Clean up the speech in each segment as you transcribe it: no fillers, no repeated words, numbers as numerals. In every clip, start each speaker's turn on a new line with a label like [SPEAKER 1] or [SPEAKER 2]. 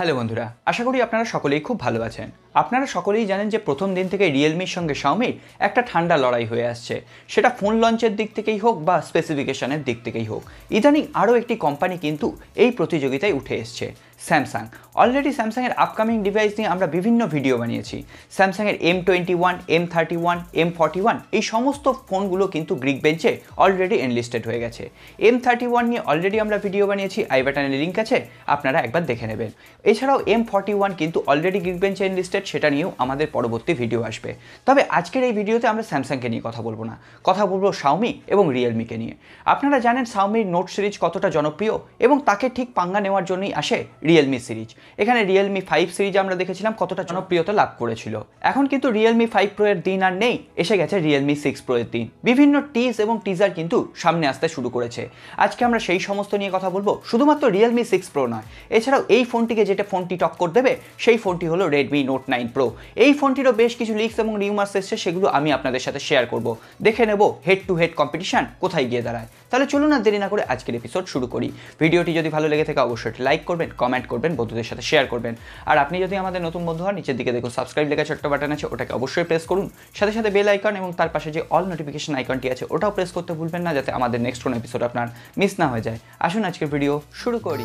[SPEAKER 1] Hello বন্ধুরা, আশা করি আপনারা সকলেই খুব ভালো আছেন। আপনারা সকলেই জানেন যে প্রথম দিন থেকে রিয়েলমির সঙ্গে শাওমির একটা ঠান্ডা লড়াই হয়ে আসছে, সেটা ফোন লঞ্চের দিক থেকেই হোক বা স্পেসিফিকেশনের দিক থেকেই হোক। ইদানিং আরও একটি কোম্পানি কিন্তু এই প্রতিযোগিতায় উঠে এসছে, স্যামসাং। অলরেডি স্যামসাংয়ের আপকামিং ডিভাইস নিয়ে আমরা বিভিন্ন ভিডিও বানিয়েছি। স্যামসাংয়ের M21, M31, M41 এই সমস্ত ফোনগুলো কিন্তু গ্রিক বেঞ্চে অলরেডি এনলিস্টেড হয়ে গেছে। M31 নিয়ে অলরেডি আমরা ভিডিও বানিয়েছি, আই বাটনে লিঙ্ক আছে, আপনারা একবার দেখে নেবেন। এছাড়াও M41 কিন্তু অলরেডি গ্রিক বেঞ্চে এনলিস্টেড, সেটা নিয়েও আমাদের পরবর্তী ভিডিও আসবে। তবে আজকের এই ভিডিওতে আমরা স্যামসাংকে নিয়ে কথা বলবো না, কথা বলবো শাওমি এবং রিয়েলমিকে নিয়ে। আপনারা জানেন শাওমির নোট সিরিজ কতটা জনপ্রিয় এবং তাকে ঠিক পাঙ্গা নেওয়ার জন্যই আসে রিয়েলমি সিরিজ। এখানে রিয়েলমি 5 সিরিজ আমরা দেখেছিলাম কতটা জনপ্রিয়তা লাভ করেছিল। এখন কিন্তু রিয়েলমি 5 প্রো এর দিন আর নেই, এসে গেছে রিয়েলমি 6 প্রো এর দিন। বিভিন্ন টিজ এবং টিজার কিন্তু সামনে আসতে শুরু করেছে। আজকে আমরা সেই সমস্ত নিয়ে কথা বলবো। শুধুমাত্র রিয়েলমি 6 প্রো নয়, এছাড়াও এই ফোনটিকে যেটা ফোনটি টক্কর দেবে সেই ফোনটি হলো রেডমি নোট 9 প্রো। এই ফোনটিরও বেশ কিছু লিক্স এবং রিউমার্স এসছে, সেগুলো আমি আপনাদের সাথে শেয়ার করব। দেখে নেব হেড টু হেড কম্পিটিশন কোথায় গিয়ে দাঁড়ায়। তাহলে চলুন না দেরি না করে আজকের এপিসোড শুরু করি। ভিডিওটি যদি ভালো লেগে থাকে অবশ্যই লাইক করবেন, কমেন্ট করবেন, বন্ধুদের সাথে শেয়ার করবেন। আর আপনি যদি আমাদের নতুন বন্ধু হন, নিচের দিকে দেখুন সাবস্ক্রাইব লেখা ছোট্ট বাটন আছে, ওটাকে অবশ্যই প্রেস করুন। সাথে সাথে বেল আইকন এবং তার পাশে যে অল নোটিফিকেশন আইকনটি আছে ওটাও প্রেস করতে ভুলবেন না, যাতে আমাদের নেক্সট কোনো এপিসোড আপনার মিস না হয়ে যায়। আসুন আজকের ভিডিও শুরু করি।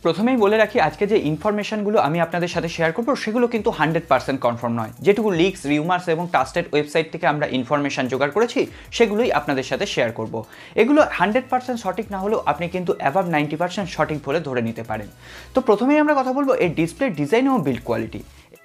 [SPEAKER 1] প্রথমেই বলে রাখি, আজকে যে ইনফরমেশনগুলো আমি আপনাদের সাথে শেয়ার করবো সেগুলো কিন্তু 100% কনফার্ম নয়। যেটুকু লিক্স, রিউমার্স এবং ট্রাস্টেড ওয়েবসাইট থেকে আমরা ইনফরমেশন জোগাড় করেছি সেগুলোই আপনাদের সাথে শেয়ার করব। এগুলো 100% সঠিক না হলেও আপনি কিন্তু অ্যাবাভ 90% সঠিক বলে ধরে নিতে পারেন। তো প্রথমেই আমরা কথা বলবো এর ডিসপ্লে ডিজাইন এবং বিল্ড কোয়ালিটি।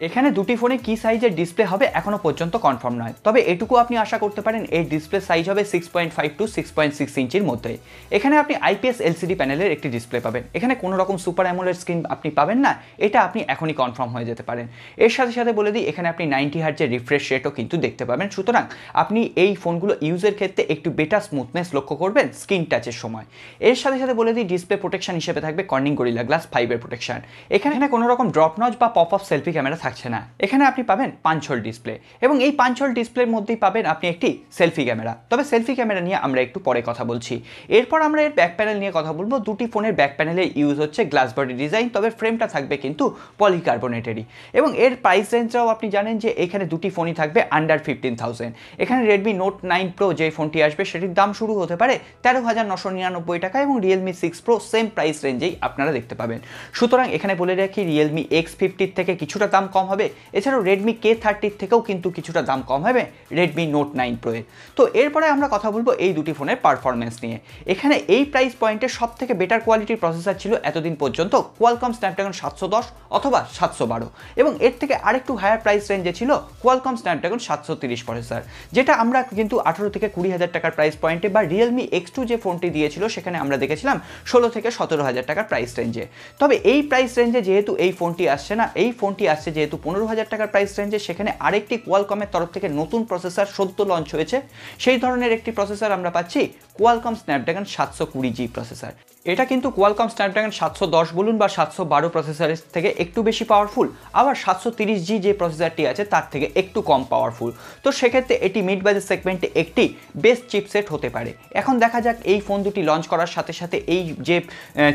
[SPEAKER 1] এখানে দুটি ফোনে কি সাইজের ডিসপ্লে হবে এখনো পর্যন্ত কনফার্ম নয়, তবে এটুকু আপনি আশা করতে পারেন এর ডিসপ্লে সাইজ হবে 6.5 টু 6.6 ইঞ্চির মধ্যে। এখানে আপনি আইপিএস এলসিডি প্যানেলের একটি ডিসপ্লে পাবেন। এখানে কোনো রকম সুপার অ্যামোলেড স্ক্রিন আপনি পাবেন না, এটা আপনি এখনই কনফার্ম হয়ে যেতে পারেন। এর সাথে সাথে বলে দিই, এখানে আপনি 90 হার্টজের রিফ্রেশ রেটও কিন্তু দেখতে পাবেন। সুতরাং আপনি এই ফোনগুলো ইউজের ক্ষেত্রে একটু বেটার স্মুথনেস লক্ষ্য করবেন স্ক্রিন টাচের সময়। এর সাথে সাথে বলে দিই, ডিসপ্লে প্রোটেকশন হিসেবে থাকবে কর্নিং গরিলা গ্লাস 5 এর প্রোটেকশন। এখানে কোনো রকম ড্রপ নচ বা পপ আপ সেলফি ক্যামেরা থাকছে না। এখানে আপনি পাবেন 5 হোল ডিসপ্লে এবং এই 5 হোল ডিসপ্লের মধ্যেই পাবেন আপনি একটি সেলফি ক্যামেরা। তবে সেলফি ক্যামেরা নিয়ে আমরা একটু পরে কথা বলছি। এরপর আমরা এর ব্যাক প্যানেল নিয়ে কথা বলবো। দুটি ফোনের ব্যাক প্যানেলে ইউজ হচ্ছে গ্লাস বডি ডিজাইন, তবে ফ্রেমটা থাকবে কিন্তু পলিকার্বনেটেরই। এবং এর প্রাইস রেঞ্জটাও আপনি জানেন যে এখানে দুটি ফোনই থাকবে আন্ডার 15,000। এখানে রেডমি নোট 9 প্রো যে ফোনটি আসবে সেটির দাম শুরু হতে পারে 13,999 টাকা এবং রিয়েলমি 6 প্রো সেম প্রাইস রেঞ্জেই আপনারা দেখতে পাবেন। সুতরাং এখানে বলে রাখি, রিয়েলমি X50 থেকে কিছুটা দাম কম হবে। এছাড়াও রেডমি K30 থেকেও কিন্তু কিছুটা দাম কম হবে রেডমি নোট 9 প্রো এর। তো এরপরে আমরা কথা বলবো এই দুটি ফোনের পারফরমেন্স নিয়ে। এখানে এই প্রাইস পয়েন্টে সব থেকে বেটার কোয়ালিটির প্রসেসর ছিল এতদিন পর্যন্ত কোয়ালকম স্ন্যাপড্রাগন 710 অথবা 712, এবং এর থেকে আরেকটু হায়ার প্রাইস রেঞ্জে ছিল কোয়ালকম স্ন্যাপড্রাগন 730 প্রসেসর, যেটা আমরা কিন্তু 18 থেকে 20,000 টাকার প্রাইস পয়েন্টে, বা রিয়েলমি X2 যে ফোনটি দিয়েছিল সেখানে আমরা দেখেছিলাম 16 থেকে 17,000 টাকার প্রাইস রেঞ্জে। তবে এই প্রাইস রেঞ্জে যেহেতু এই ফোনটি আসছে না, এই ফোনটি আসছে যেহেতু 15,000 টাকার প্রাইস রেঞ্জে, সেখানে আরেকটি কোয়ালকমের তরফ থেকে নতুন প্রসেসর সদ্য লঞ্চ হয়েছে। সেই ধরনের একটি প্রসেসর আমরা পাচ্ছি কোয়ালকম স্ন্যাপড্রাগন 720G প্রসেসর। এটা কিন্তু কোয়ালকম স্ন্যাপড্রাগন 710 বলুন বা 712 প্রসেসরের থেকে একটু বেশি পাওয়ারফুল, আবার 730G যে প্রসেসরটি আছে তার থেকে একটু কম পাওয়ারফুল। তো সেক্ষেত্রে এটি মিড বাজেট সেগমেন্টে একটি বেস্ট চিপসেট হতে পারে। এখন দেখা যাক এই ফোন দুটি লঞ্চ করার সাথে সাথে এই যে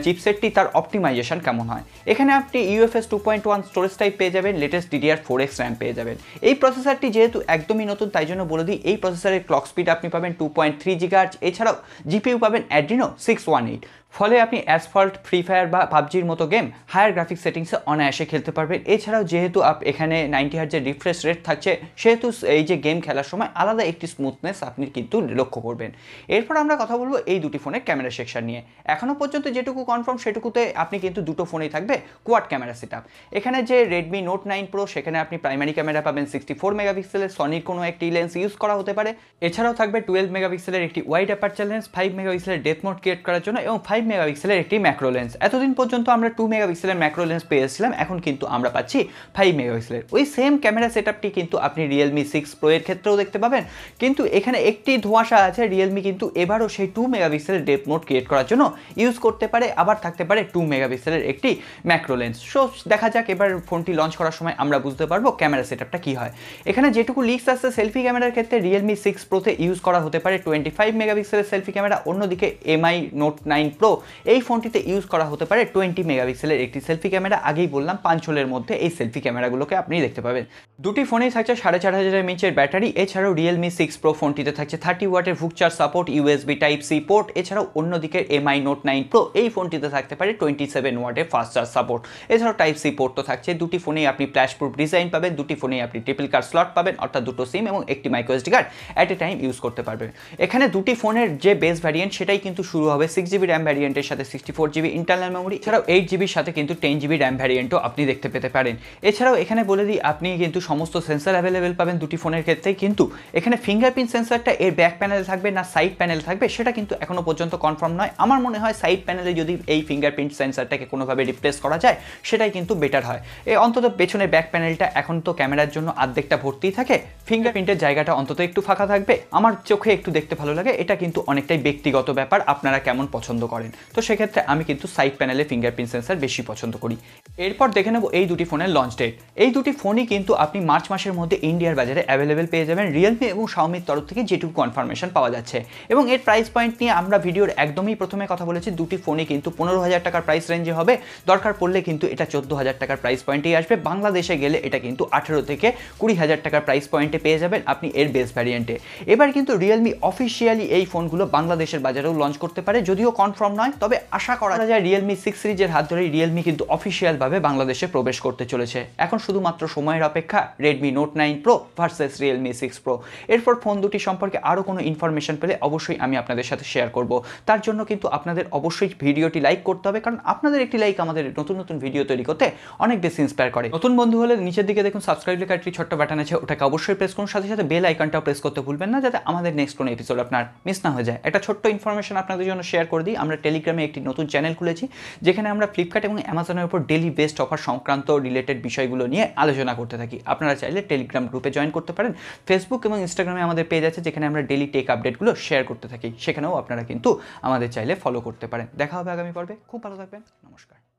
[SPEAKER 1] চিপসেটটি তার অপটিমাইজেশন কেমন হয়। এখানে আপনি UFS 2.1 স্টোরেজ টাইপ পেয়ে যাবেন, লেটেস্ট DDR4X র্যাম পেয়ে যাবেন। এই প্রসেসরটি যেহেতু একদমই নতুন, তাই জন্য বলে দিই এই প্রসেসরের ক্লক স্পিড আপনি পাবেন 2.3 GHz। এছাড়াও জিপিইউ পাবেন Adreno 618। ফলে আপনি অ্যাসফল্ট, ফ্রি ফায়ার বা পাবজির মতো গেম হায়ার গ্রাফিক সেটিংসে অনায়াসে খেলতে পারবেন। এছাড়াও যেহেতু এখানে 90 হার্টজের রিফ্রেশ রেট থাকছে, সেহেতু এই যে গেম খেলার সময় আলাদা একটি স্মুথনেস আপনি কিন্তু লক্ষ্য করবেন। এরপর আমরা কথা বলবো এই দুটি ফোনের ক্যামেরা সেকশন নিয়ে। এখনও পর্যন্ত যেটুকু কনফার্ম সেটুকুতে আপনি কিন্তু দুটো ফোনেই থাকবে কোয়াড ক্যামেরা সেটআপ। এখানে যে রেডমি নোট 9 প্রো সেখানে আপনি প্রাইমারি ক্যামেরা পাবেন 64 মেগাপিক্সেলের, সনির কোনো একটি লেন্স ইউজ করা হতে পারে। এছাড়াও থাকবে 12 মেগাপিক্সেলের একটি ওয়াইড অ্যাপারচার লেন্স, 5 মেগাপিক্সেলের ডেপথ মোড ক্রিয়েট করার জন্য এবং 5 5 মেগাপিক্সেলের একটি ম্যাক্রো লেন্স। এতদিন পর্যন্ত আমরা 2 মেগাপিক্সেলের ম্যাক্রো লেন্স পেয়েছিলাম, এখন কিন্তু আমরা পাচ্ছি 5 মেগাপিক্সেলের। ওই সেম ক্যামেরা সেটআপটি কিন্তু আপনি Realme 6 Pro এর ক্ষেত্রেও দেখতে পাবেন, কিন্তু এখানে একটি ধোঁয়াশা আছে, Realme কিন্তু এবারও সেই 2 মেগাপিক্সেলের ডেপথ মোড ক্রিয়েট করার জন্য ইউজ করতে পারে, আবার থাকতে পারে 2 মেগাপিক্সেলের একটি ম্যাক্রো লেন্স। সো দেখা যাক এবার ফোনটি লঞ্চ করার সময় আমরা বুঝতে পারবো ক্যামেরা সেটআপটা কি হয়। এখানে যেটুকু লিক্স আসছে সেলফি ক্যামেরার ক্ষেত্রে Realme 6 Pro তে ইউজ করা হতে পারে 25 মেগাপিক্সেলের সেলফি ক্যামেরা, অন্যদিকে MI Note 9 Pro এই ফোনটিতে ইউজ করা হতে পারে 20 মেগাপিক্সেলের একটি সেলফি ক্যামেরা। আগেই বললাম 5 হোলের মধ্যে এই সেলফি ক্যামেরাগুলোকে আপনি দেখতে পাবেন। দুটি ফোনেই থাকছে 4500 mAh ব্যাটারি। এছাড়াও Realme 6 Pro ফোনটিতে থাকছে 30 ওয়াটের ফুক charge support, USB Type-C port. এছাড়াও অন্যদিকে MI Note 9 Pro এই ফোনটিতে থাকতে পারে 27 ওয়াটের ফাস্ট চার্জ সাপোর্ট। এছাড়াও Type-C পোর্ট তো থাকছে। দুটি ফোনেই আপনি ফ্ল্যাশ প্রুফ ডিজাইন পাবেন, দুটি ফোনেই আপনি ট্রিপল কার্ড স্লট পাবেন, অর্থাৎ দুটো সিম এবং একটি micro SD card at a time use করতে পারবেন। এখানে দুটি ফোনের যে বেস ভ্যারিয়েন্ট সেটাই কিন্তু শুরু হবে 6GB র্যাম ভ্যারিয়েন্টের সাথে 64GB ইন্টারনাল মেমোরি, এছাড়াও 8GBর সাথে কিন্তু 10GB র্যাম ভ্যারিয়েন্টও আপনি দেখতে পেতে পারেন। এছাড়াও এখানে বলে দিই আপনি কিন্তু সমস্ত সেন্সর অ্যাভেলেবেল পাবেন দুটি ফোনের ক্ষেত্রেই, কিন্তু এখানে ফিঙ্গারপ্রিন্ট সেন্সরটা এর ব্যাক প্যানেলে থাকবে না সাইড প্যানেলে থাকবে সেটা কিন্তু এখনো পর্যন্ত কনফার্ম নয়। আমার মনে হয় সাইড প্যানেলে যদি এই ফিঙ্গারপ্রিন্ট সেন্সরটাকে কোনোভাবে রিপ্লেস করা যায় সেটাই কিন্তু বেটার হয়। অন্তত পেছনের ব্যাক প্যানেলটা এখন তো ক্যামেরার জন্য অর্ধেকটা ভর্তিই থাকে, ফিঙ্গারপ্রিন্টের জায়গাটা অন্তত একটু ফাঁকা থাকবে। আমার চোখে একটু দেখতে ভালো লাগে, এটা কিন্তু অনেকটাই ব্যক্তিগত ব্যাপার, আপনারা কেমন পছন্দ করেন। তো সেক্ষেত্রে আমি কিন্তু সাইড প্যানেলে ফিঙ্গারপ্রিন্ট সেন্সর বেশি পছন্দ করি। এরপর দেখে নেব এই দুটি ফোনের লঞ্চ ডেট। এই দুটি ফোনই কিন্তু আপনি মার্চ মাসের মধ্যে ইন্ডিয়ার বাজারে অ্যাভেলেবেল পেয়ে যাবেন Realme এবং Xiaomi তরফ থেকে যেটুকু কনফার্মেশন পাওয়া যাচ্ছে। এবং এর প্রাইস পয়েন্ট নিয়ে আমরা ভিডিওর একদমই প্রথমে কথা বলেছি, দুটি ফোনই কিন্তু 15,000 টাকার প্রাইস রেঞ্জে হবে, দরকার পড়লে কিন্তু এটা 14,000 টাকার প্রাইস পয়েন্টেই আসবে। বাংলাদেশে গেলে এটা কিন্তু 18 থেকে 20,000 টাকার প্রাইস পয়েন্টে পেয়ে যাবেন আপনি এর বেস ভ্যারিয়েন্টে। এবার কিন্তু Realme অফিসিয়ালি এই ফোনগুলো বাংলাদেশের বাজারেও লঞ্চ করতে পারে, যদিও কনফার্ম নয়, তবে আশা করা যায় Realme 6 সিরিজের হাত ধরেই Realme কিন্তু অফিসিয়ালভাবে বাংলাদেশে প্রবেশ করতে চলেছে। এখন শুধুমাত্র সময়ের অপেক্ষা Redmi Note 9 Pro versus Realme 6 Pro। এরপর ফোন দুটি সম্পর্কে আরও কোনো ইনফরমেশন পেলে অবশ্যই আমি আপনাদের সাথে শেয়ার করব। তার জন্য কিন্তু আপনাদের অবশ্যই ভিডিওটি লাইক করতে হবে, কারণ আপনাদের একটি লাইক আমাদের নতুন নতুন ভিডিও তৈরি করতে অনেক বেশি ইন্সপায়ার করে। নতুন বন্ধু হলে নিচের দিকে দেখুন সাবস্ক্রাইব লেখা একটি ছোট্ট বাটন আছে, ওটাকে অবশ্যই প্রেস করুন। সাথে সাথে বেল আইকনটাও প্রেস করতে ভুলবেন না, যাতে আমাদের নেক্সট কোনো এপিসোড আপনার মিস না হয়ে যায়। একটা ছোট্ট ইনফরমেশন আপনাদের জন্য শেয়ার করে দিই, আমরা টেলিগ্রামে একটি নতুন চ্যানেল খুলেছি, যেখানে আমরা ফ্লিপকার্ট এবং অ্যামাজনের উপর ডেলি বেস্ট অফার সংক্রান্ত রিলেটেড বিষয়গুলো নিয়ে আলোচনা করতে থাকি। আপনারা চাইলে টেলিগ্রাম গ্রুপে জয়েন করতে পারেন। ফেসবুক এবং ইনস্টাগ্রামে আমাদের পেজ আছে, যেখানে আমরা ডেলি টেক আপডেটগুলো শেয়ার করতে থাকি, সেখানেও আপনারা কিন্তু আমাদের চাইলে ফলো করতে পারেন। দেখা হবে আগামী পর্বে, খুব ভালো থাকবেন, নমস্কার।